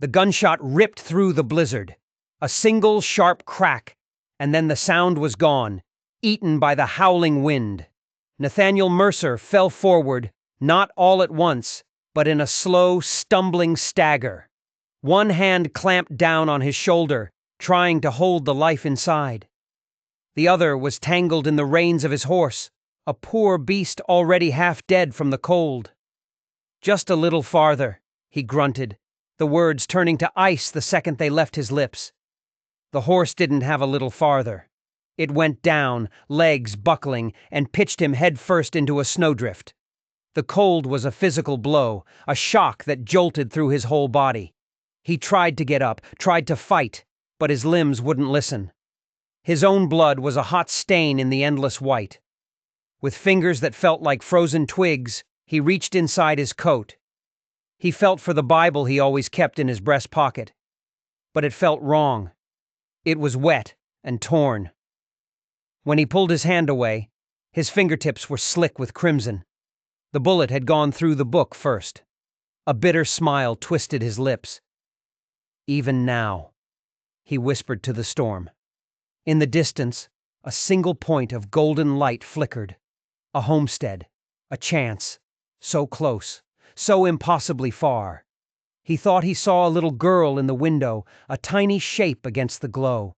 The gunshot ripped through the blizzard. A single sharp crack, and then the sound was gone, eaten by the howling wind. Nathaniel Mercer fell forward, not all at once, but in a slow, stumbling stagger. One hand clamped down on his shoulder, trying to hold the life inside. The other was tangled in the reins of his horse, a poor beast already half dead from the cold. "Just a little farther," he grunted, the words turning to ice the second they left his lips. The horse didn't have a little farther. It went down, legs buckling, and pitched him headfirst into a snowdrift. The cold was a physical blow, a shock that jolted through his whole body. He tried to get up, tried to fight, but his limbs wouldn't listen. His own blood was a hot stain in the endless white. With fingers that felt like frozen twigs, he reached inside his coat. He felt for the Bible he always kept in his breast pocket. But it felt wrong. It was wet and torn. When he pulled his hand away, his fingertips were slick with crimson. The bullet had gone through the book first. A bitter smile twisted his lips. "Even now," he whispered to the storm. In the distance, a single point of golden light flickered. A homestead, a chance, so close, so impossibly far. He thought he saw a little girl in the window, a tiny shape against the glow.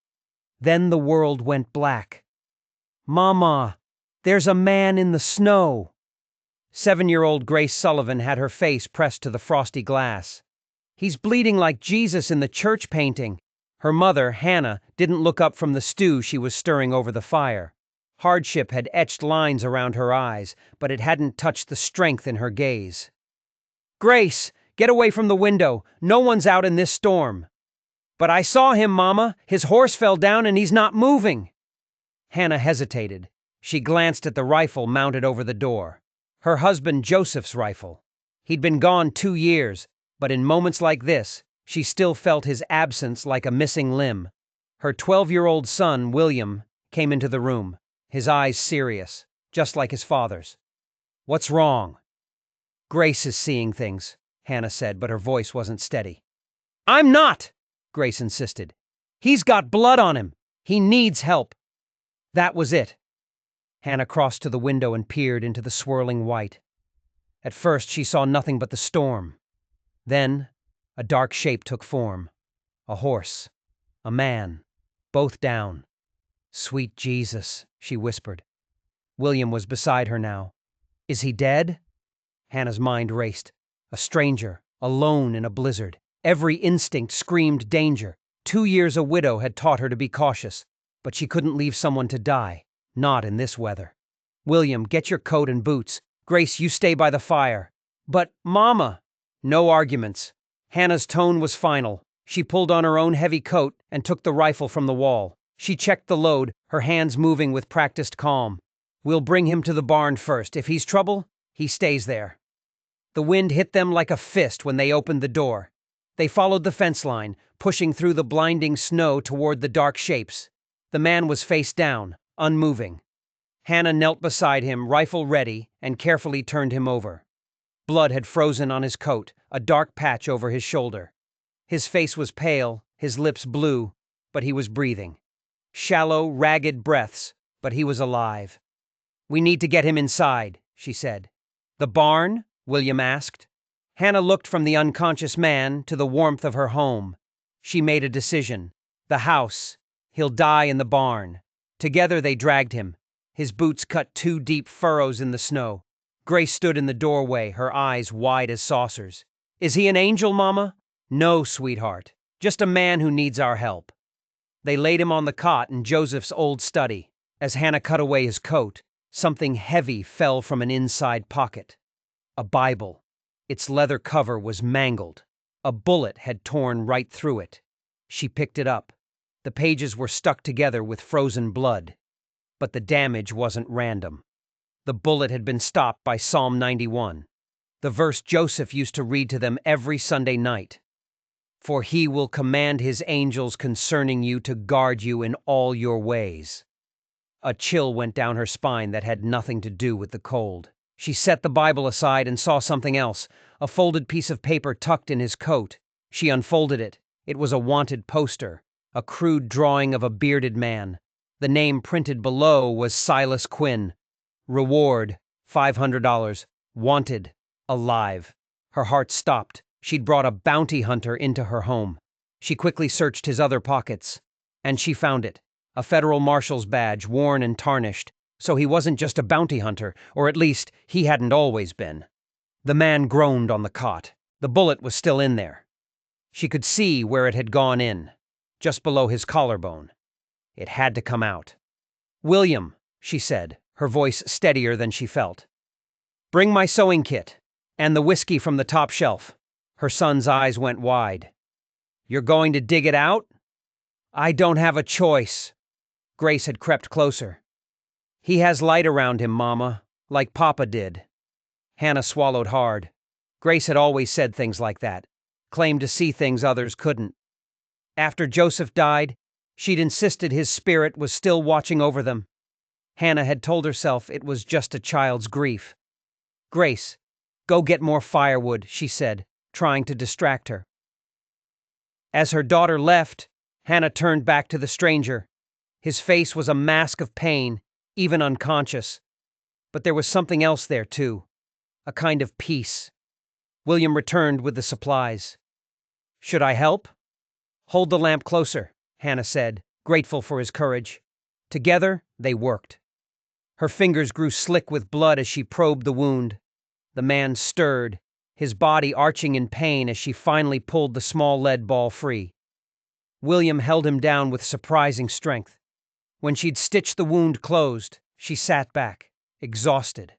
Then the world went black. "Mama, there's a man in the snow." 7-year-old Grace Sullivan had her face pressed to the frosty glass. "He's bleeding like Jesus in the church painting." Her mother, Hannah, didn't look up from the stew she was stirring over the fire. Hardship had etched lines around her eyes, but it hadn't touched the strength in her gaze. "Grace, get away from the window. No one's out in this storm." "But I saw him, Mama. His horse fell down and he's not moving." Hannah hesitated. She glanced at the rifle mounted over the door. Her husband Joseph's rifle. He'd been gone 2 years, but in moments like this, she still felt his absence like a missing limb. Her 12-year-old son, William, came into the room, his eyes serious, just like his father's. "What's wrong?" "Grace is seeing things," Hannah said, but her voice wasn't steady. "I'm not!" Grace insisted. "He's got blood on him. He needs help." That was it. Hannah crossed to the window and peered into the swirling white. At first she saw nothing but the storm. Then a dark shape took form. A horse. A man. Both down. "Sweet Jesus," she whispered. William was beside her now. "Is he dead?" Hannah's mind raced. A stranger, alone in a blizzard. Every instinct screamed danger. 2 years a widow had taught her to be cautious, but she couldn't leave someone to die. Not in this weather. "William, get your coat and boots. Grace, you stay by the fire." "But, Mama." No arguments. Hannah's tone was final. She pulled on her own heavy coat and took the rifle from the wall. She checked the load, her hands moving with practiced calm. "We'll bring him to the barn first. If he's trouble, he stays there." The wind hit them like a fist when they opened the door. They followed the fence line, pushing through the blinding snow toward the dark shapes. The man was face down, unmoving. Hannah knelt beside him, rifle ready, and carefully turned him over. Blood had frozen on his coat, a dark patch over his shoulder. His face was pale, his lips blue, but he was breathing. Shallow, ragged breaths, but he was alive. "We need to get him inside," she said. "The barn?" William asked. Hannah looked from the unconscious man to the warmth of her home. She made a decision. The house. He'll die in the barn. Together they dragged him. His boots cut 2 deep furrows in the snow. Grace stood in the doorway, her eyes wide as saucers. "Is he an angel, Mama?" "No, sweetheart. Just a man who needs our help." They laid him on the cot in Joseph's old study. As Hannah cut away his coat, something heavy fell from an inside pocket. A Bible. Its leather cover was mangled. A bullet had torn right through it. She picked it up. The pages were stuck together with frozen blood. But the damage wasn't random. The bullet had been stopped by Psalm 91, the verse Joseph used to read to them every Sunday night. "For he will command his angels concerning you to guard you in all your ways." A chill went down her spine that had nothing to do with the cold. She set the Bible aside and saw something else, a folded piece of paper tucked in his coat. She unfolded it. It was a wanted poster, a crude drawing of a bearded man. The name printed below was Silas Quinn. Reward, $500. Wanted, alive. Her heart stopped. She'd brought a bounty hunter into her home. She quickly searched his other pockets, and she found it. A federal marshal's badge, worn and tarnished. So he wasn't just a bounty hunter, or at least, he hadn't always been. The man groaned on the cot. The bullet was still in there. She could see where it had gone in, just below his collarbone. It had to come out. "William," she said, her voice steadier than she felt. "Bring my sewing kit, and the whiskey from the top shelf." Her son's eyes went wide. "You're going to dig it out?" "I don't have a choice." Grace had crept closer. "He has light around him, Mama, like Papa did." Hannah swallowed hard. Grace had always said things like that, claimed to see things others couldn't. After Joseph died, she'd insisted his spirit was still watching over them. Hannah had told herself it was just a child's grief. "Grace, go get more firewood," she said, trying to distract her. As her daughter left, Hannah turned back to the stranger. His face was a mask of pain, even unconscious. But there was something else there, too. A kind of peace. William returned with the supplies. "Should I help?" "Hold the lamp closer," Hannah said, grateful for his courage. Together, they worked. Her fingers grew slick with blood as she probed the wound. The man stirred, his body arching in pain as she finally pulled the small lead ball free. William held him down with surprising strength. When she'd stitched the wound closed, she sat back, exhausted.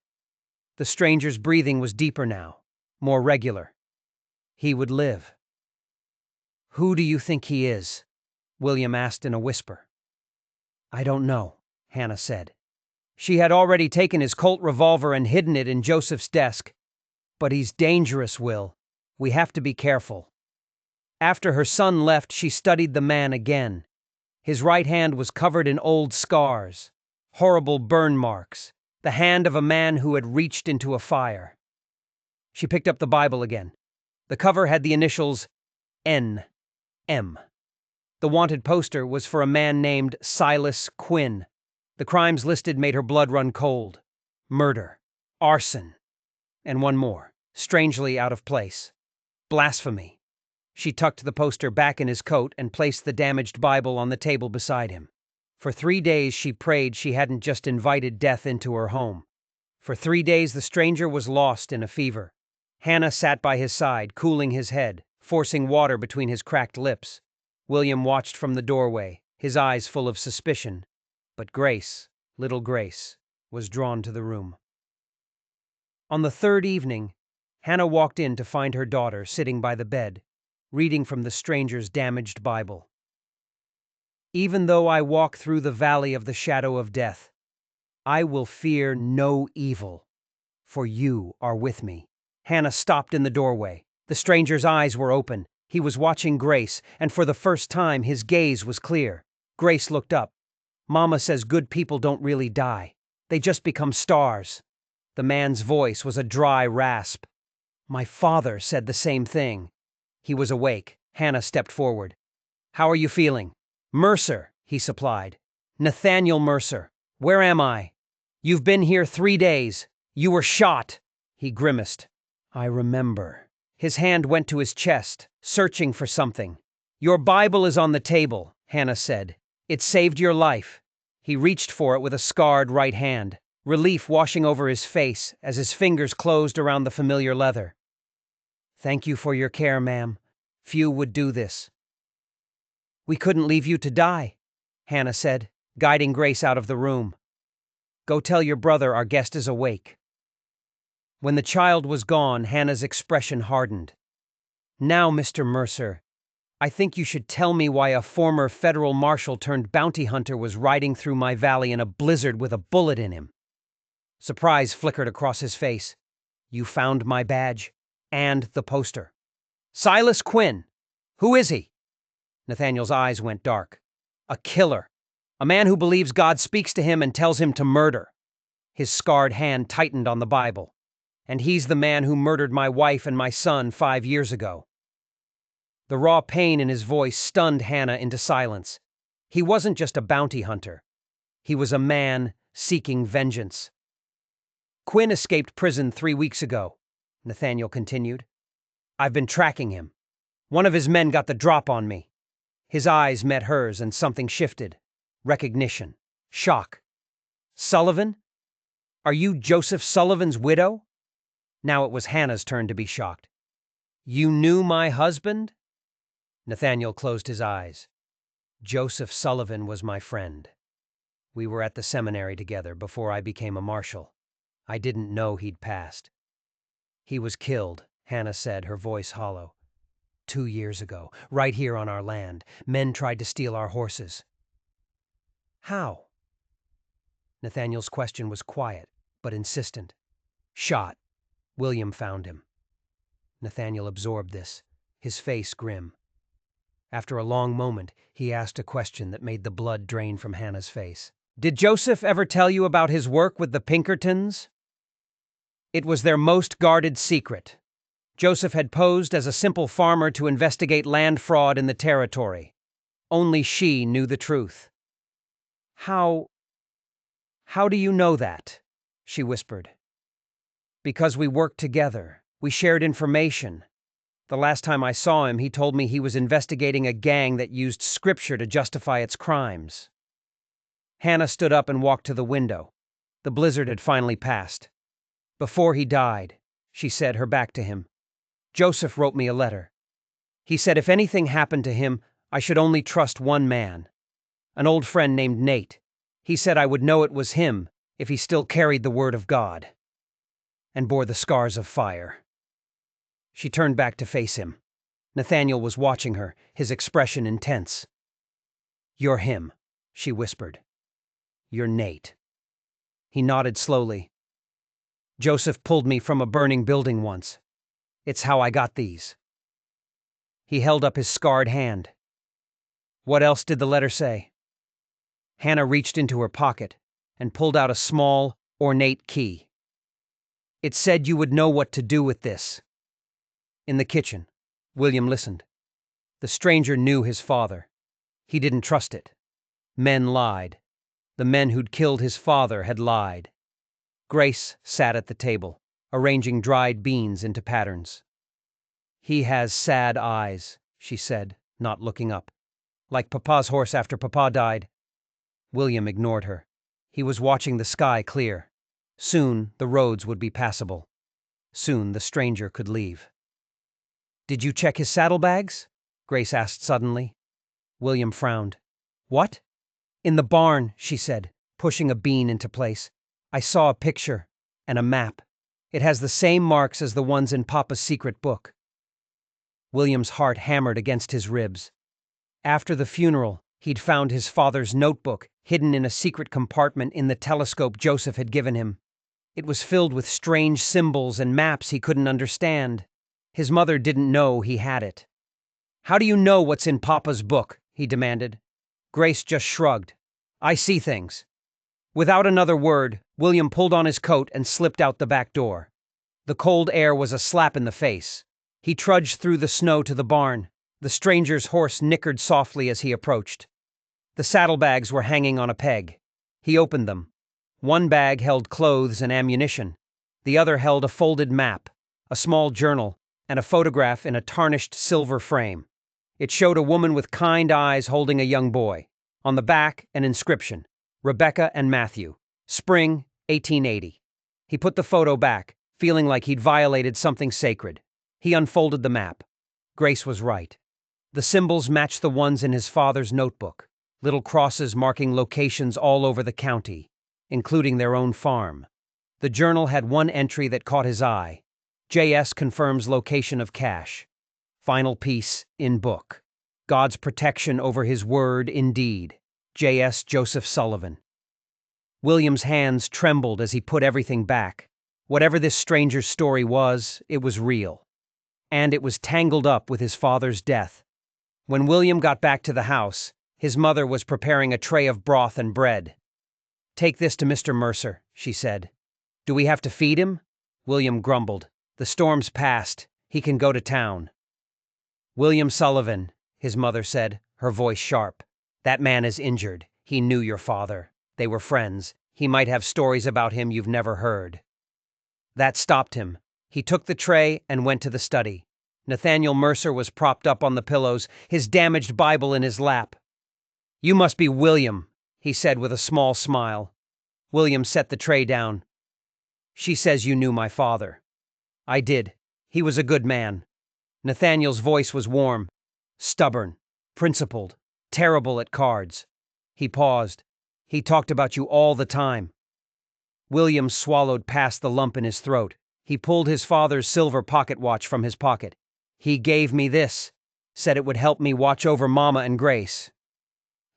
The stranger's breathing was deeper now, more regular. He would live. "Who do you think he is?" William asked in a whisper. "I don't know," Hannah said. She had already taken his Colt revolver and hidden it in Joseph's desk. "But he's dangerous, Will. We have to be careful." After her son left, she studied the man again. His right hand was covered in old scars, horrible burn marks, the hand of a man who had reached into a fire. She picked up the Bible again. The cover had the initials N.M. The wanted poster was for a man named Silas Quinn. The crimes listed made her blood run cold. Murder, arson, and one more, strangely out of place. Blasphemy. She tucked the poster back in his coat and placed the damaged Bible on the table beside him. For 3 days she prayed she hadn't just invited death into her home. For 3 days the stranger was lost in a fever. Hannah sat by his side, cooling his head, forcing water between his cracked lips. William watched from the doorway, his eyes full of suspicion. But Grace, little Grace, was drawn to the room. On the 3rd evening, Hannah walked in to find her daughter sitting by the bed, reading from the stranger's damaged Bible. "Even though I walk through the valley of the shadow of death, I will fear no evil, for you are with me." Hannah stopped in the doorway. The stranger's eyes were open. He was watching Grace, and for the first time his gaze was clear. Grace looked up. "Mama says good people don't really die. They just become stars." The man's voice was a dry rasp. "My father said the same thing." He was awake. Hannah stepped forward. "How are you feeling?" "Mercer," he supplied. "Nathaniel Mercer. Where am I?" "You've been here 3 days. You were shot." He grimaced. "I remember." His hand went to his chest, searching for something. "Your Bible is on the table," Hannah said. "It saved your life." He reached for it with a scarred right hand, relief washing over his face as his fingers closed around the familiar leather. "Thank you for your care, ma'am. Few would do this." "We couldn't leave you to die," Hannah said, guiding Grace out of the room. "Go tell your brother our guest is awake." When the child was gone, Hannah's expression hardened. "Now, Mr. Mercer, I think you should tell me why a former federal marshal turned bounty hunter was riding through my valley in a blizzard with a bullet in him." Surprise flickered across his face. "You found my badge and the poster." "Silas Quinn! Who is he?" Nathaniel's eyes went dark. "A killer. A man who believes God speaks to him and tells him to murder." His scarred hand tightened on the Bible. "And he's the man who murdered my wife and my son 5 years ago." The raw pain in his voice stunned Hannah into silence. He wasn't just a bounty hunter. He was a man seeking vengeance. Quinn escaped prison 3 weeks ago, Nathaniel continued. I've been tracking him. One of his men got the drop on me. His eyes met hers and something shifted. Recognition. Shock. Sullivan? Are you Joseph Sullivan's widow? Now it was Hannah's turn to be shocked. You knew my husband? Nathaniel closed his eyes. Joseph Sullivan was my friend. We were at the seminary together before I became a marshal. I didn't know he'd passed. He was killed, Hannah said, her voice hollow. 2 years ago, right here on our land, men tried to steal our horses. How? Nathaniel's question was quiet, but insistent. Shot. William found him. Nathaniel absorbed this, his face grim. After a long moment, he asked a question that made the blood drain from Hannah's face. Did Joseph ever tell you about his work with the Pinkertons? It was their most guarded secret. Joseph had posed as a simple farmer to investigate land fraud in the territory. Only she knew the truth. How do you know that? She whispered. Because we worked together. We shared information. The last time I saw him, he told me he was investigating a gang that used scripture to justify its crimes. Hannah stood up and walked to the window. The blizzard had finally passed. Before he died, she said, her back to him, Joseph wrote me a letter. He said if anything happened to him, I should only trust one man, an old friend named Nate. He said I would know it was him if he still carried the word of God and bore the scars of fire. She turned back to face him. Nathaniel was watching her, his expression intense. You're him, she whispered. You're Nate. He nodded slowly. Joseph pulled me from a burning building once. It's how I got these. He held up his scarred hand. What else did the letter say? Hannah reached into her pocket and pulled out a small, ornate key. It said you would know what to do with this. In the kitchen, William listened. The stranger knew his father. He didn't trust it. Men lied. The men who'd killed his father had lied. Grace sat at the table, arranging dried beans into patterns. He has sad eyes, she said, not looking up. Like Papa's horse after Papa died. William ignored her. He was watching the sky clear. Soon the roads would be passable. Soon the stranger could leave. Did you check his saddlebags? Grace asked suddenly. William frowned. What? In the barn, she said, pushing a bean into place. I saw a picture and a map. It has the same marks as the ones in Papa's secret book. William's heart hammered against his ribs. After the funeral, he'd found his father's notebook hidden in a secret compartment in the telescope Joseph had given him. It was filled with strange symbols and maps he couldn't understand. His mother didn't know he had it. How do you know what's in Papa's book? He demanded. Grace just shrugged. I see things. Without another word, William pulled on his coat and slipped out the back door. The cold air was a slap in the face. He trudged through the snow to the barn. The stranger's horse nickered softly as he approached. The saddlebags were hanging on a peg. He opened them. One bag held clothes and ammunition. The other held a folded map, a small journal, and a photograph in a tarnished silver frame. It showed a woman with kind eyes holding a young boy. On the back, an inscription, Rebecca and Matthew, Spring, 1880. He put the photo back, feeling like he'd violated something sacred. He unfolded the map. Grace was right. The symbols matched the ones in his father's notebook, little crosses marking locations all over the county, including their own farm. The journal had one entry that caught his eye. JS confirms location of cache. Final piece in book. God's protection over his word indeed. JS Joseph Sullivan. William's hands trembled as he put everything back. Whatever this stranger's story was, it was real. And it was tangled up with his father's death. When William got back to the house, his mother was preparing a tray of broth and bread. Take this to Mr. Mercer, she said. Do we have to feed him? William grumbled. The storm's passed. He can go to town. William Sullivan, his mother said, her voice sharp. That man is injured. He knew your father. They were friends. He might have stories about him you've never heard. That stopped him. He took the tray and went to the study. Nathaniel Mercer was propped up on the pillows, his damaged Bible in his lap. You must be William, he said with a small smile. William set the tray down. She says you knew my father. I did. He was a good man. Nathaniel's voice was warm, stubborn, principled, terrible at cards. He paused. He talked about you all the time. William swallowed past the lump in his throat. He pulled his father's silver pocket watch from his pocket. He gave me this, said it would help me watch over Mama and Grace.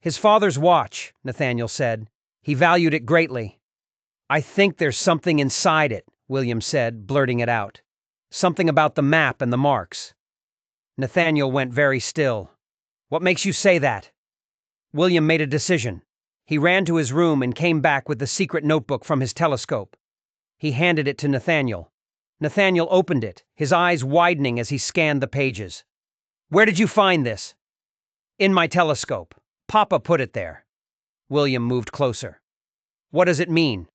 His father's watch, Nathaniel said. He valued it greatly. I think there's something inside it, William said, blurting it out. Something about the map and the marks. Nathaniel went very still. What makes you say that? William made a decision. He ran to his room and came back with the secret notebook from his telescope. He handed it to Nathaniel. Nathaniel opened it, his eyes widening as he scanned the pages. Where did you find this? In my telescope. Papa put it there. William moved closer. What does it mean?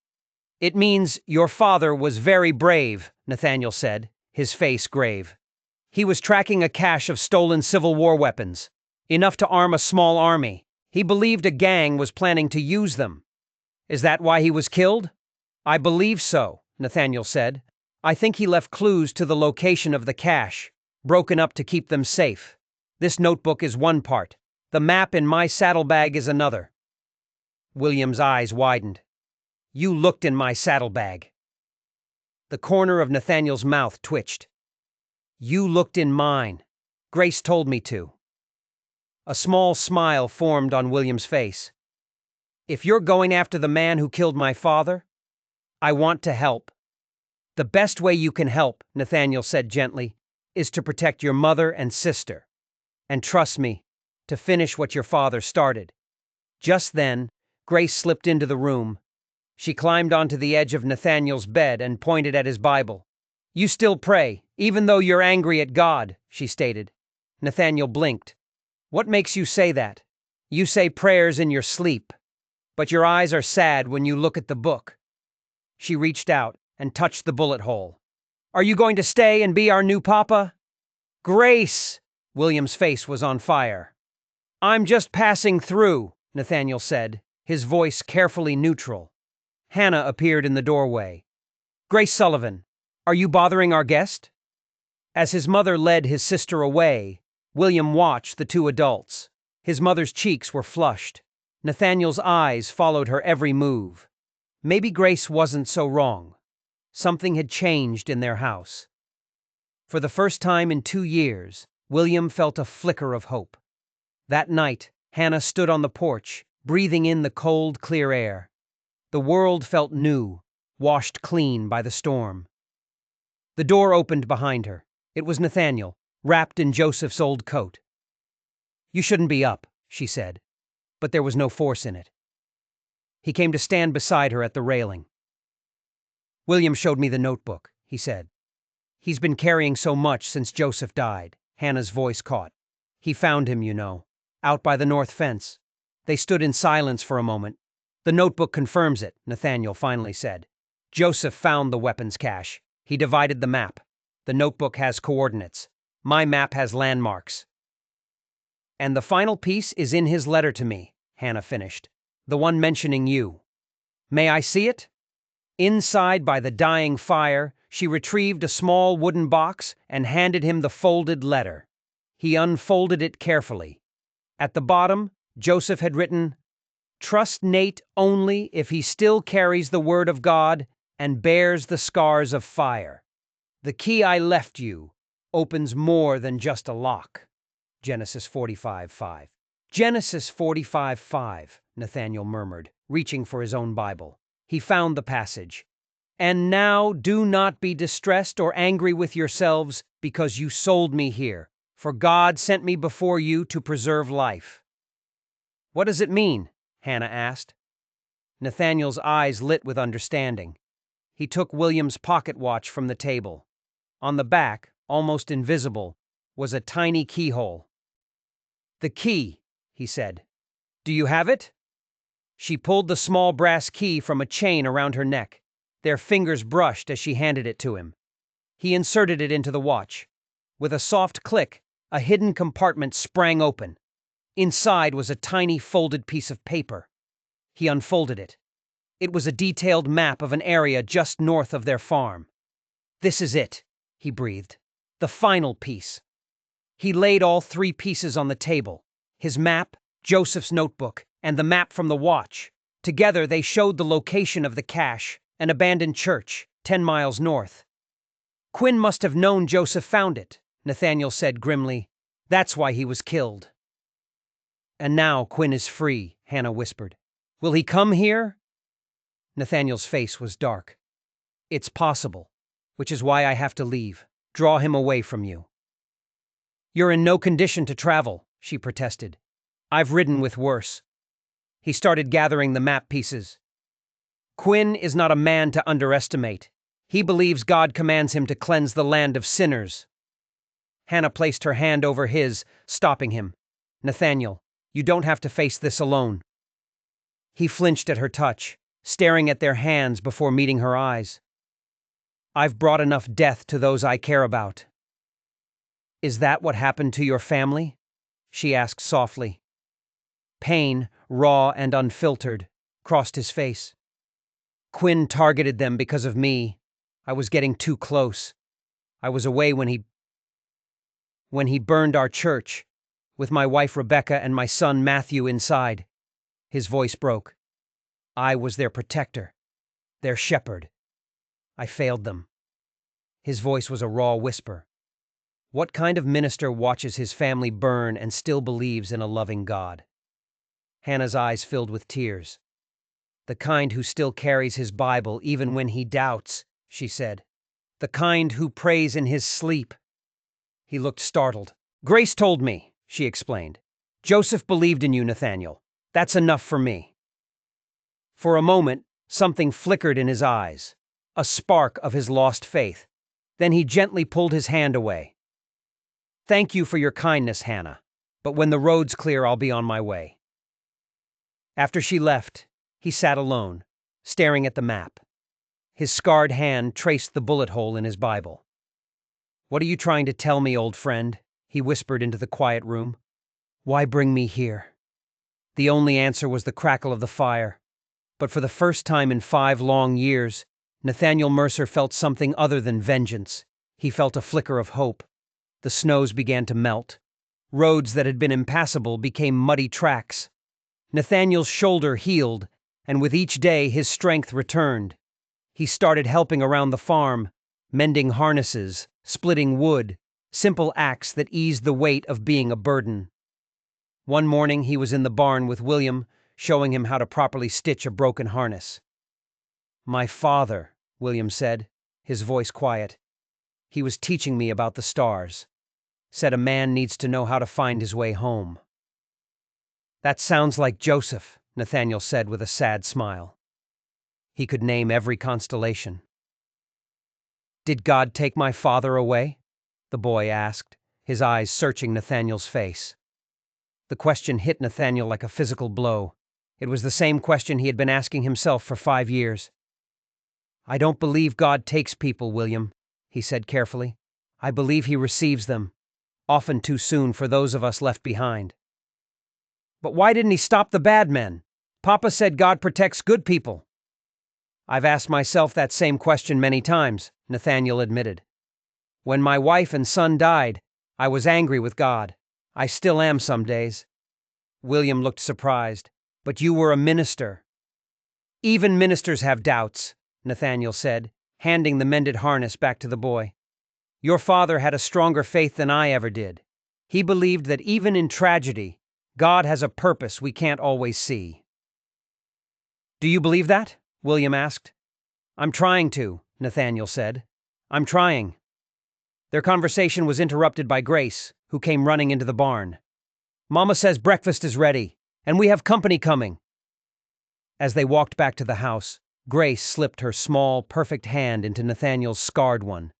It means your father was very brave, Nathaniel said, his face grave. He was tracking a cache of stolen Civil War weapons, enough to arm a small army. He believed a gang was planning to use them. Is that why he was killed? I believe so, Nathaniel said. I think he left clues to the location of the cache, broken up to keep them safe. This notebook is one part. The map in my saddlebag is another. William's eyes widened. You looked in my saddlebag. The corner of Nathaniel's mouth twitched. You looked in mine. Grace told me to. A small smile formed on William's face. If you're going after the man who killed my father, I want to help. The best way you can help, Nathaniel said gently, is to protect your mother and sister. And trust me, to finish what your father started. Just then, Grace slipped into the room. She climbed onto the edge of Nathaniel's bed and pointed at his Bible. You still pray, even though you're angry at God, she stated. Nathaniel blinked. What makes you say that? You say prayers in your sleep, but your eyes are sad when you look at the book. She reached out and touched the bullet hole. Are you going to stay and be our new papa? Grace! William's face was on fire. I'm just passing through, Nathaniel said, his voice carefully neutral. Hannah appeared in the doorway. Grace Sullivan, are you bothering our guest? As his mother led his sister away, William watched the two adults. His mother's cheeks were flushed. Nathaniel's eyes followed her every move. Maybe Grace wasn't so wrong. Something had changed in their house. For the first time in 2 years, William felt a flicker of hope. That night, Hannah stood on the porch, breathing in the cold, clear air. The world felt new, washed clean by the storm. The door opened behind her. It was Nathaniel, wrapped in Joseph's old coat. You shouldn't be up, she said, but there was no force in it. He came to stand beside her at the railing. William showed me the notebook, he said. He's been carrying so much since Joseph died, Hannah's voice caught. He found him, you know, out by the north fence. They stood in silence for a moment. The notebook confirms it, Nathaniel finally said. Joseph found the weapons cache. He divided the map. The notebook has coordinates. My map has landmarks. And the final piece is in his letter to me, Hannah finished. The one mentioning you. May I see it? Inside by the dying fire, she retrieved a small wooden box and handed him the folded letter. He unfolded it carefully. At the bottom, Joseph had written, Trust Nate only if he still carries the word of God and bears the scars of fire. The key I left you opens more than just a lock. Genesis 45:5. Genesis 45:5, Nathaniel murmured, reaching for his own Bible. He found the passage. And now do not be distressed or angry with yourselves because you sold me here, for God sent me before you to preserve life. What does it mean? Hannah asked. Nathaniel's eyes lit with understanding. He took William's pocket watch from the table. On the back, almost invisible, was a tiny keyhole. "The key," he said. "Do you have it?" She pulled the small brass key from a chain around her neck. Their fingers brushed as she handed it to him. He inserted it into the watch. With a soft click, a hidden compartment sprang open. Inside was a tiny folded piece of paper. He unfolded it. It was a detailed map of an area just north of their farm. "This is it," he breathed. "The final piece." He laid all three pieces on the table: his map, Joseph's notebook, and the map from the watch. Together they showed the location of the cache, an abandoned church, 10 miles north. "Quinn must have known Joseph found it," Nathaniel said grimly. "That's why he was killed." "And now Quinn is free," Hannah whispered. "Will he come here?" Nathaniel's face was dark. "It's possible, which is why I have to leave. Draw him away from you." "You're in no condition to travel," she protested. "I've ridden with worse." He started gathering the map pieces. "Quinn is not a man to underestimate. He believes God commands him to cleanse the land of sinners." Hannah placed her hand over his, stopping him. "Nathaniel, you don't have to face this alone." He flinched at her touch, staring at their hands before meeting her eyes. "I've brought enough death to those I care about." "Is that what happened to your family?" she asked softly. Pain, raw and unfiltered, crossed his face. "Quinn targeted them because of me. I was getting too close. I was away when he burned our church, with my wife Rebecca and my son Matthew inside." His voice broke. "I was their protector, their shepherd. I failed them." His voice was a raw whisper. What kind of minister watches his family burn and still believes in a loving God? Hannah's eyes filled with tears. "The kind who still carries his Bible even when he doubts," she said. "The kind who prays in his sleep." He looked startled. "Grace told me," she explained. "Joseph believed in you, Nathaniel. That's enough for me." For a moment, something flickered in his eyes, a spark of his lost faith. Then he gently pulled his hand away. "Thank you for your kindness, Hannah, but when the road's clear, I'll be on my way." After she left, he sat alone, staring at the map. His scarred hand traced the bullet hole in his Bible. "What are you trying to tell me, old friend?" he whispered into the quiet room. "Why bring me here?" The only answer was the crackle of the fire. But for the first time in 5 long years, Nathaniel Mercer felt something other than vengeance. He felt a flicker of hope. The snows began to melt. Roads that had been impassable became muddy tracks. Nathaniel's shoulder healed, and with each day his strength returned. He started helping around the farm, mending harnesses, splitting wood, simple acts that eased the weight of being a burden. One morning he was in the barn with William, showing him how to properly stitch a broken harness. "My father," William said, his voice quiet. "He was teaching me about the stars. Said a man needs to know how to find his way home." "That sounds like Joseph," Nathaniel said with a sad smile. He could name every constellation. "Did God take my father away?" the boy asked, his eyes searching Nathaniel's face. The question hit Nathaniel like a physical blow. It was the same question he had been asking himself for 5 years. "I don't believe God takes people, William," he said carefully. "I believe he receives them, often too soon for those of us left behind." "But why didn't he stop the bad men? Papa said God protects good people." "I've asked myself that same question many times," Nathaniel admitted. "When my wife and son died, I was angry with God. I still am some days." William looked surprised. "But you were a minister." "Even ministers have doubts," Nathaniel said, handing the mended harness back to the boy. "Your father had a stronger faith than I ever did. He believed that even in tragedy, God has a purpose we can't always see." "Do you believe that?" William asked. "I'm trying to," Nathaniel said. "I'm trying." Their conversation was interrupted by Grace, who came running into the barn. "Mama says breakfast is ready, and we have company coming." As they walked back to the house, Grace slipped her small, perfect hand into Nathaniel's scarred one.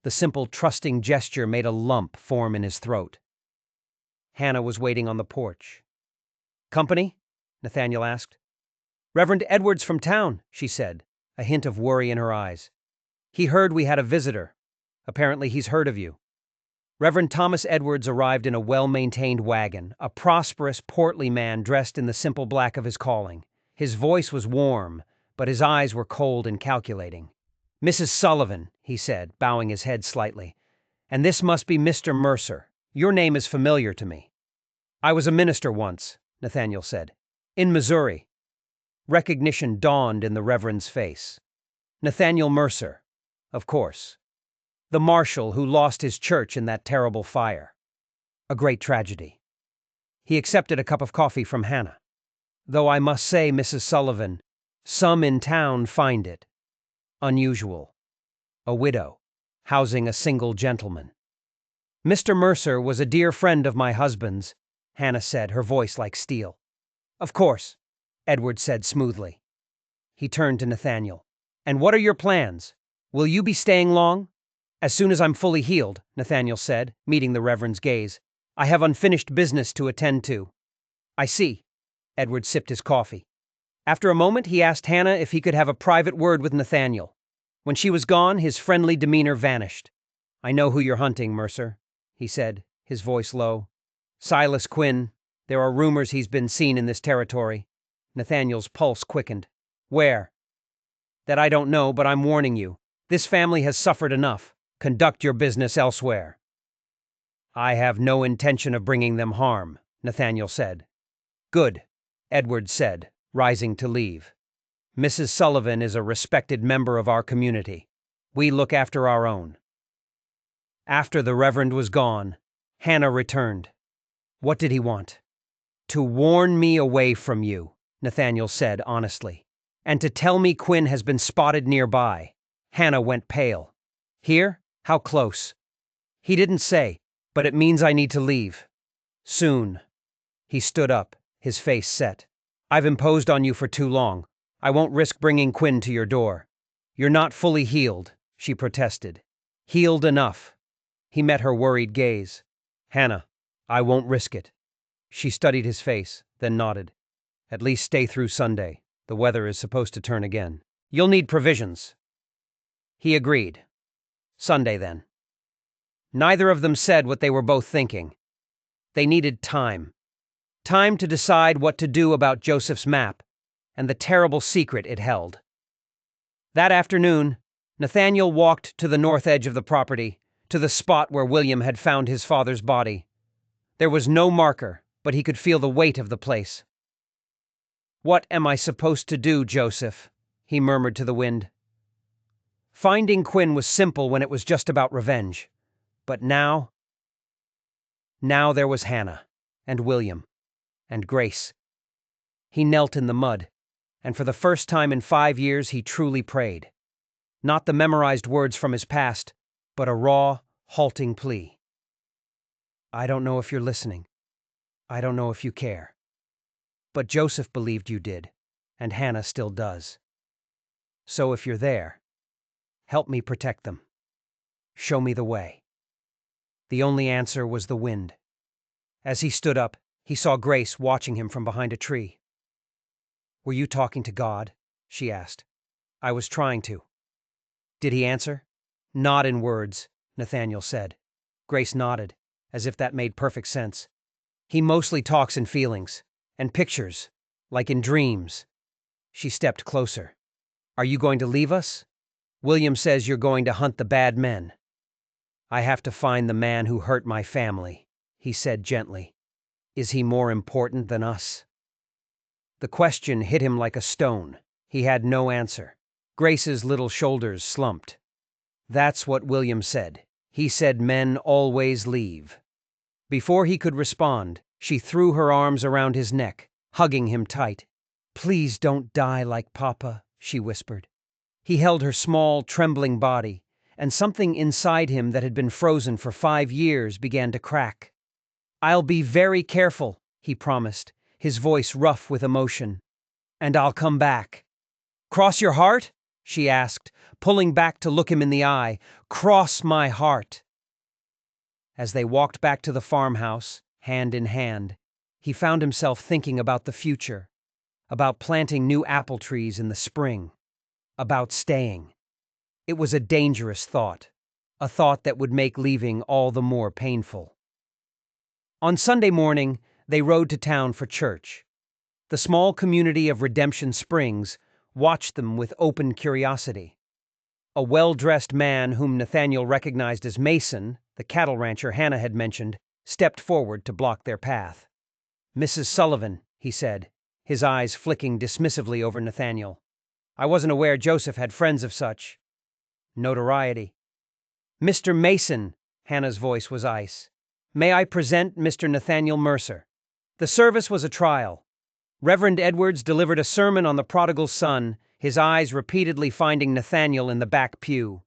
The simple, trusting gesture made a lump form in his throat. Hannah was waiting on the porch. "Company?" Nathaniel asked. "Reverend Edwards from town," she said, a hint of worry in her eyes. "He heard we had a visitor. Apparently he's heard of you." Reverend Thomas Edwards arrived in a well-maintained wagon, a prosperous, portly man dressed in the simple black of his calling. His voice was warm, but his eyes were cold and calculating. "Mrs. Sullivan," he said, bowing his head slightly, "and this must be Mr. Mercer. Your name is familiar to me." "I was a minister once," Nathaniel said, "in Missouri." Recognition dawned in the Reverend's face. Nathaniel Mercer, of course. The marshal who lost his church in that terrible fire. A great tragedy. He accepted a cup of coffee from Hannah. "Though I must say, Mrs. Sullivan, some in town find it unusual. A widow, housing a single gentleman." "Mr. Mercer was a dear friend of my husband's," Hannah said, her voice like steel. "Of course," Edward said smoothly. He turned to Nathaniel. "And what are your plans? Will you be staying long?" "As soon as I'm fully healed," Nathaniel said, meeting the Reverend's gaze. "I have unfinished business to attend to." "I see." Edward sipped his coffee. After a moment, he asked Hannah if he could have a private word with Nathaniel. When she was gone, his friendly demeanor vanished. "I know who you're hunting, Mercer," he said, his voice low. "Silas Quinn. There are rumors he's been seen in this territory." Nathaniel's pulse quickened. "Where?" "That I don't know, but I'm warning you. This family has suffered enough. Conduct your business elsewhere." "I have no intention of bringing them harm," Nathaniel said. "Good," Edward said, rising to leave. "Mrs. Sullivan is a respected member of our community. We look after our own." After the Reverend was gone, Hannah returned. What did he want? "To warn me away from you," Nathaniel said honestly, "and to tell me Quinn has been spotted nearby." Hannah went pale. "Here? How close?" "He didn't say, but it means I need to leave. Soon." He stood up, his face set. "I've imposed on you for too long. I won't risk bringing Quinn to your door." "You're not fully healed," she protested. "Healed enough." He met her worried gaze. "Hannah, I won't risk it." She studied his face, then nodded. "At least stay through Sunday. The weather is supposed to turn again. You'll need provisions." He agreed. Sunday, then. Neither of them said what they were both thinking. They needed time. Time to decide what to do about Joseph's map and the terrible secret it held. That afternoon, Nathaniel walked to the north edge of the property, to the spot where William had found his father's body. There was no marker, but he could feel the weight of the place. "What am I supposed to do, Joseph?" he murmured to the wind. Finding Quinn was simple when it was just about revenge. But now there was Hannah, and William, and Grace. He knelt in the mud, and for the first time in 5 years he truly prayed. Not the memorized words from his past, but a raw, halting plea. "I don't know if you're listening. I don't know if you care. But Joseph believed you did, and Hannah still does. So if you're there, help me protect them. Show me the way." The only answer was the wind. As he stood up, he saw Grace watching him from behind a tree. "Were you talking to God?" she asked. "I was trying to." "Did he answer?" "Not in words," Nathaniel said. Grace nodded, as if that made perfect sense. "He mostly talks in feelings, and pictures, like in dreams." She stepped closer. "Are you going to leave us? William says you're going to hunt the bad men." "I have to find the man who hurt my family," he said gently. "Is he more important than us?" The question hit him like a stone. He had no answer. Grace's little shoulders slumped. "That's what William said. He said men always leave." Before he could respond, she threw her arms around his neck, hugging him tight. "Please don't die like Papa," she whispered. He held her small, trembling body, and something inside him that had been frozen for 5 years began to crack. "I'll be very careful," he promised, his voice rough with emotion. "And I'll come back." "Cross your heart?" she asked, pulling back to look him in the eye. "Cross my heart." As they walked back to the farmhouse, hand in hand, he found himself thinking about the future, about planting new apple trees in the spring, about staying. It was a dangerous thought, a thought that would make leaving all the more painful. On Sunday morning, they rode to town for church. The small community of Redemption Springs watched them with open curiosity. A well-dressed man whom Nathaniel recognized as Mason, the cattle rancher Hannah had mentioned, stepped forward to block their path. "Mrs. Sullivan," he said, his eyes flicking dismissively over Nathaniel. "I wasn't aware Joseph had friends of such notoriety." "Mr. Mason," Hannah's voice was ice. "May I present Mr. Nathaniel Mercer?" The service was a trial. Reverend Edwards delivered a sermon on the prodigal son, his eyes repeatedly finding Nathaniel in the back pew.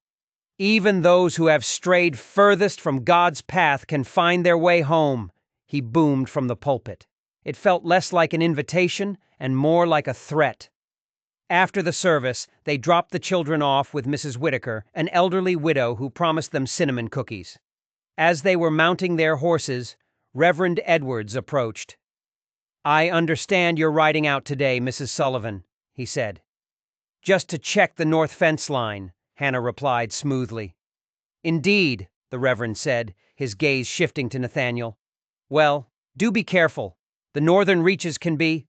"Even those who have strayed furthest from God's path can find their way home," he boomed from the pulpit. It felt less like an invitation and more like a threat. After the service, they dropped the children off with Mrs. Whitaker, an elderly widow who promised them cinnamon cookies. As they were mounting their horses, Reverend Edwards approached. "I understand you're riding out today, Mrs. Sullivan," he said. "Just to check the north fence line," Hannah replied smoothly. "Indeed," the Reverend said, his gaze shifting to Nathaniel. "Well, do be careful. The northern reaches can be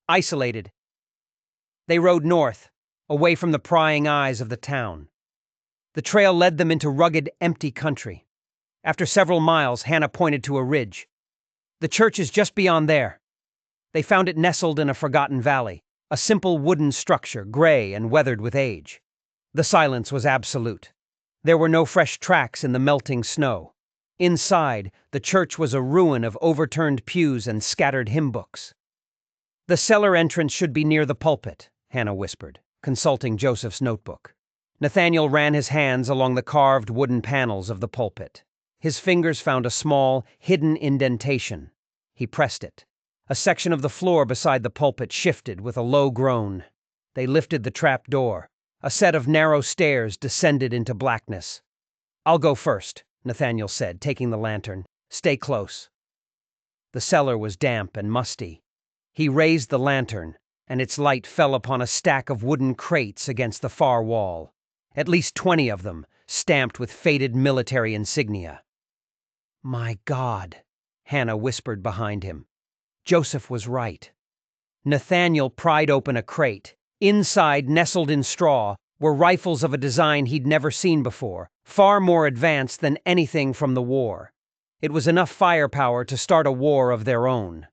isolated." They rode north, away from the prying eyes of the town. The trail led them into rugged, empty country. After several miles, Hannah pointed to a ridge. "The church is just beyond there." They found it nestled in a forgotten valley, a simple wooden structure, gray and weathered with age. The silence was absolute. There were no fresh tracks in the melting snow. Inside, the church was a ruin of overturned pews and scattered hymn books. "The cellar entrance should be near the pulpit," Hannah whispered, consulting Joseph's notebook. Nathaniel ran his hands along the carved wooden panels of the pulpit. His fingers found a small, hidden indentation. He pressed it. A section of the floor beside the pulpit shifted with a low groan. They lifted the trap door. A set of narrow stairs descended into blackness. "I'll go first," Nathaniel said, taking the lantern. "Stay close." The cellar was damp and musty. He raised the lantern, and its light fell upon a stack of wooden crates against the far wall. At least 20 of them, stamped with faded military insignia. "My God," Hannah whispered behind him. Joseph was right. Nathaniel pried open a crate. Inside, nestled in straw, were rifles of a design he'd never seen before, far more advanced than anything from the war. It was enough firepower to start a war of their own.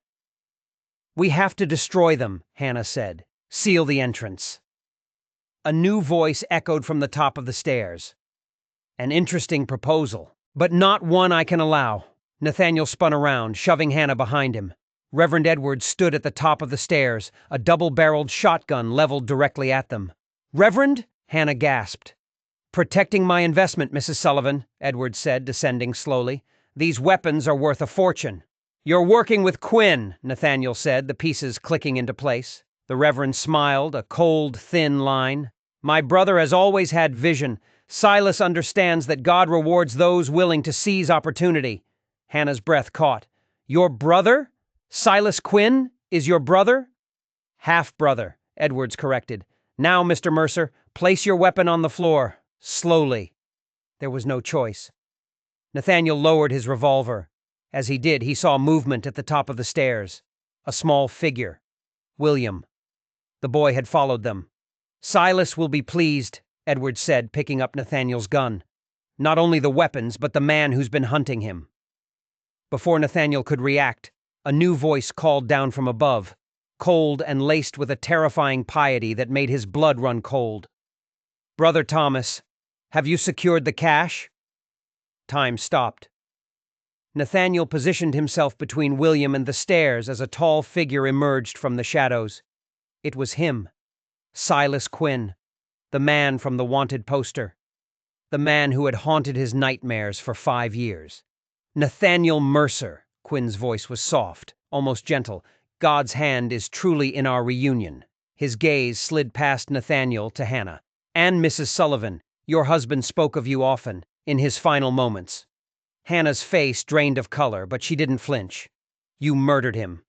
"We have to destroy them," Hannah said. "Seal the entrance." A new voice echoed from the top of the stairs. "An interesting proposal, but not one I can allow." Nathaniel spun around, shoving Hannah behind him. Reverend Edwards stood at the top of the stairs, a double-barreled shotgun leveled directly at them. "Reverend?" Hannah gasped. "Protecting my investment, Mrs. Sullivan," Edwards said, descending slowly. "These weapons are worth a fortune." "You're working with Quinn," Nathaniel said, the pieces clicking into place. The Reverend smiled, a cold, thin line. "My brother has always had vision. Silas understands that God rewards those willing to seize opportunity." Hannah's breath caught. "Your brother? Silas Quinn is your brother?" "Half-brother," Edwards corrected. "Now, Mr. Mercer, place your weapon on the floor. Slowly." There was no choice. Nathaniel lowered his revolver. As he did, he saw movement at the top of the stairs. A small figure. William. The boy had followed them. "Silas will be pleased," Edwards said, picking up Nathaniel's gun. "Not only the weapons, but the man who's been hunting him." Before Nathaniel could react, a new voice called down from above, cold and laced with a terrifying piety that made his blood run cold. "Brother Thomas, have you secured the cash?" Time stopped. Nathaniel positioned himself between William and the stairs as a tall figure emerged from the shadows. It was him, Silas Quinn, the man from the wanted poster, the man who had haunted his nightmares for 5 years. "Nathaniel Mercer," Quinn's voice was soft, almost gentle. "God's hand is truly in our reunion." His gaze slid past Nathaniel to Hannah. And Mrs. Sullivan, your husband spoke of you often, in his final moments. Hannah's face drained of color, but she didn't flinch. You murdered him.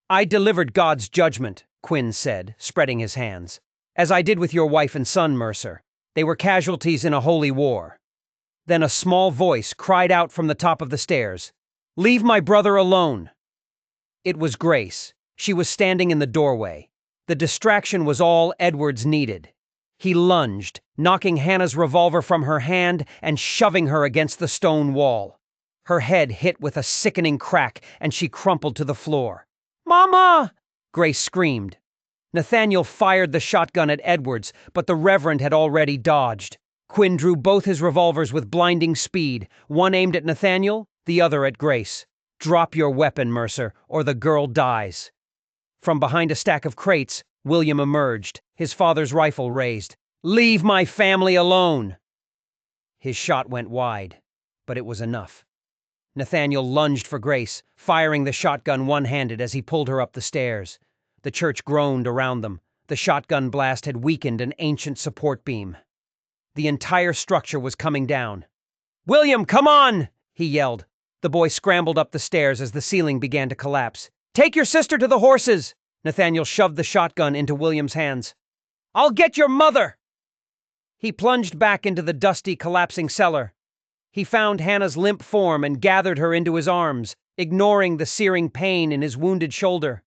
I delivered God's judgment, Quinn said, spreading his hands. As I did with your wife and son, Mercer. They were casualties in a holy war. Then a small voice cried out from the top of the stairs, "Leave my brother alone!" It was Grace. She was standing in the doorway. The distraction was all Edwards needed. He lunged, knocking Hannah's revolver from her hand and shoving her against the stone wall. Her head hit with a sickening crack, and she crumpled to the floor. "Mama!" Grace screamed. Nathaniel fired the shotgun at Edwards, but the Reverend had already dodged. Quinn drew both his revolvers with blinding speed, one aimed at Nathaniel, the other at Grace. "Drop your weapon, Mercer, or the girl dies." From behind a stack of crates, William emerged, his father's rifle raised. "Leave my family alone!" His shot went wide, but it was enough. Nathaniel lunged for Grace, firing the shotgun one-handed as he pulled her up the stairs. The church groaned around them. The shotgun blast had weakened an ancient support beam. The entire structure was coming down. "William, come on!" he yelled. The boy scrambled up the stairs as the ceiling began to collapse. "Take your sister to the horses!" Nathaniel shoved the shotgun into William's hands. "I'll get your mother!" He plunged back into the dusty, collapsing cellar. He found Hannah's limp form and gathered her into his arms, ignoring the searing pain in his wounded shoulder.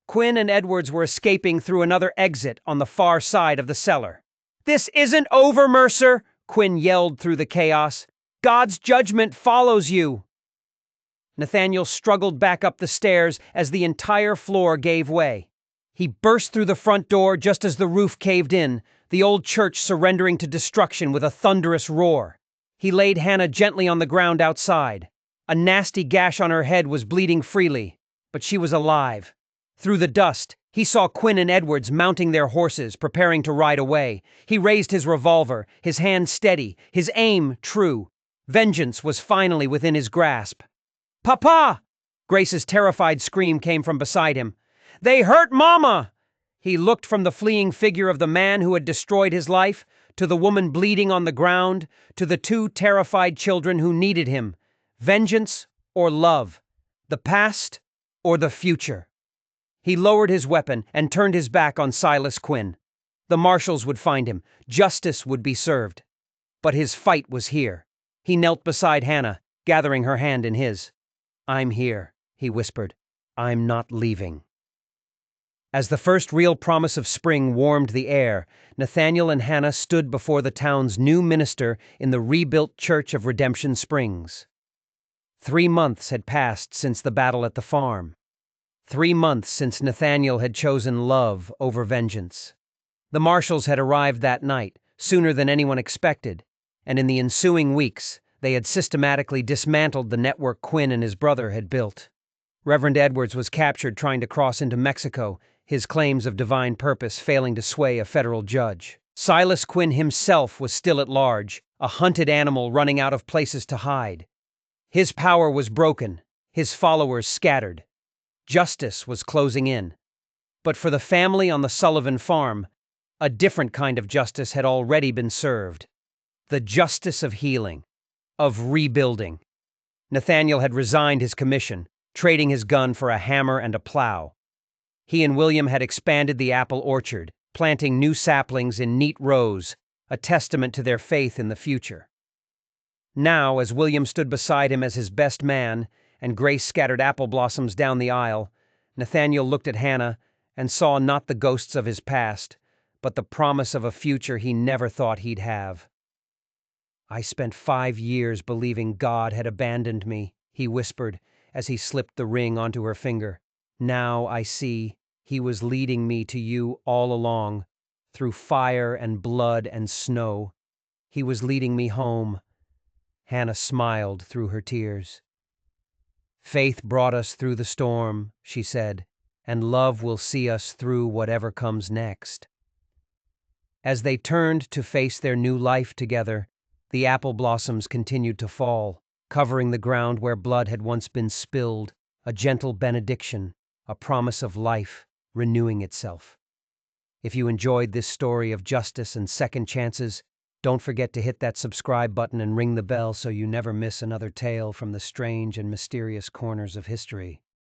Quinn and Edwards were escaping through another exit on the far side of the cellar. "This isn't over, Mercer!" Quinn yelled through the chaos. "God's judgment follows you!" Nathaniel struggled back up the stairs as the entire floor gave way. He burst through the front door just as the roof caved in, the old church surrendering to destruction with a thunderous roar. He laid Hannah gently on the ground outside. A nasty gash on her head was bleeding freely, but she was alive. Through the dust, he saw Quinn and Edwards mounting their horses, preparing to ride away. He raised his revolver, his hand steady, his aim true. Vengeance was finally within his grasp. "Papa!" Grace's terrified scream came from beside him. "They hurt Mama!" He looked from the fleeing figure of the man who had destroyed his life, to the woman bleeding on the ground, to the two terrified children who needed him. Vengeance or love? The past or the future? He lowered his weapon and turned his back on Silas Quinn. The marshals would find him. Justice would be served. But his fight was here. He knelt beside Hannah, gathering her hand in his. "I'm here," he whispered. "I'm not leaving." As the first real promise of spring warmed the air, Nathaniel and Hannah stood before the town's new minister in the rebuilt Church of Redemption Springs. 3 months had passed since the battle at the farm. 3 months since Nathaniel had chosen love over vengeance. The marshals had arrived that night, sooner than anyone expected, and in the ensuing weeks, they had systematically dismantled the network Quinn and his brother had built. Reverend Edwards was captured trying to cross into Mexico, his claims of divine purpose failing to sway a federal judge. Silas Quinn himself was still at large, a hunted animal running out of places to hide. His power was broken, his followers scattered. Justice was closing in. But for the family on the Sullivan farm, a different kind of justice had already been served. The justice of healing, of rebuilding. Nathaniel had resigned his commission, trading his gun for a hammer and a plow. He and William had expanded the apple orchard, planting new saplings in neat rows, a testament to their faith in the future. Now, as William stood beside him as his best man, and Grace scattered apple blossoms down the aisle, Nathaniel looked at Hannah and saw not the ghosts of his past, but the promise of a future he never thought he'd have. "I spent 5 years believing God had abandoned me," he whispered as he slipped the ring onto her finger. "Now I see he was leading me to you all along, through fire and blood and snow. He was leading me home." Hannah smiled through her tears. "Faith brought us through the storm," she said, "and love will see us through whatever comes next." As they turned to face their new life together, the apple blossoms continued to fall, covering the ground where blood had once been spilled, a gentle benediction, a promise of life renewing itself. If you enjoyed this story of justice and second chances, don't forget to hit that subscribe button and ring the bell so you never miss another tale from the strange and mysterious corners of history.